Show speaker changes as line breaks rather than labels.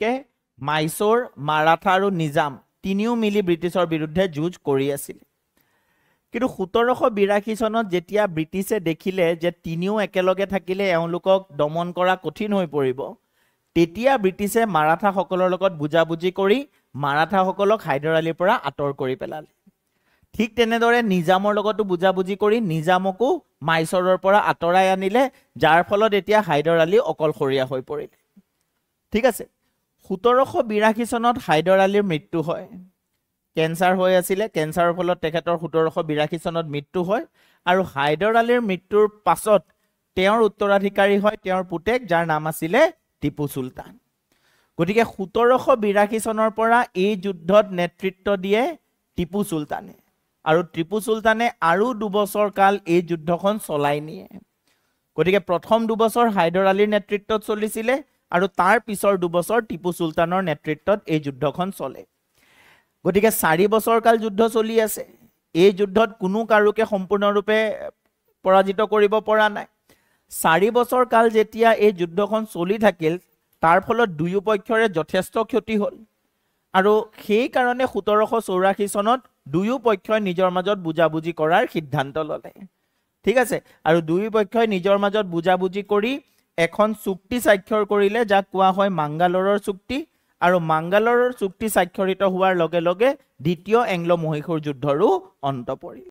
কে মাইসোৰ মাৰাঠা আৰু নিজাম তিনিও মিলি ব্ৰিটিছৰ বিৰুদ্ধে যুঁজ কৰি আছিল কিন্তু 1782 চনত যেতিয়া ব্ৰিটিছে দেখিলে যে তিনিও একেলগে থাকিলে এওঁলোকক দমন কৰা কঠিন হৈ পৰিব তেতিয়া ব্ৰিটিছে মাৰাঠাসকলৰ লগত বুজাবুজি কৰি মাৰাঠাসকলক হায়দৰ আলীৰ পৰা আঁতৰ কৰি পেলালে ঠিক তেনেদৰে নিজামৰ লগতো বুজাবুজি কৰি নিজামকো মাইসোৰৰ পৰা আঁতৰাই আনিলে যাৰ ফলত এতিয়া হায়দৰ আলী অকলশৰীয়া হৈ পৰিলে ঠিক আছে 1782 চনত হায়দৰ আলীৰ মৃত্যু হয় কেঞ্চাৰ হৈ আছিলে কেঞ্চাৰৰ ফলত তেখেতৰ 1782 চনত মৃত্যু হয় আৰু হায়দৰ আলীৰ মৃত্যুৰ পাছত তেওঁৰ উত্তৰাধিকাৰী হয় তেওঁৰ পুতেক যাৰ নাম আছিলে টিপু সুলতান গতিকে 1782 চনৰ পৰা এই যুদ্ধত নেতৃত্ব দিয়ে টিপু সুলতানে আৰু টিপু সুলতানে আৰু 2 বছৰ কাল এই যুদ্ধখন চলাই নিয়ে গতিকে প্ৰথম 2 বছৰ হায়দৰ আলীৰ নেতৃত্বত চলিছিলে আৰু তাৰ পিছৰ 2 বছৰ টিপু সুলতানৰ নেতৃত্বত এই যুদ্ধখন চলে গতিকে 4 বছৰ কাল যুদ্ধ চলি আছে এই যুদ্ধত কোনো কাৰুকে সম্পূৰ্ণৰূপে পৰাজিত কৰিব পৰা নাই 4 বছৰ কাল যেতিয়া এই যুদ্ধখন চলি থাকিল তাৰ ফলত দুয়ো পক্ষৰে যথেষ্ট ক্ষতি হ'ল আৰু সেই কাৰণে 1784 চনত দুয়ো পক্ষই নিজৰ মাজত বুজাবুজি কৰাৰ সিদ্ধান্ত ললে ঠিক আছে আৰু দুয়ো পক্ষই নিজৰ মাজত বুজাবুজি কৰি এখন চুক্তি স্বাক্ষৰ কৰিলে যাক কোৱা হয় মাংগালোৰৰ চুক্তি আৰু মাংগালোৰৰ চুক্তি স্বাক্ষৰিত হোৱাৰ লগে লগে দ্বিতীয় এংলো-মহীশূৰ যুদ্ধৰো অন্ত পৰিল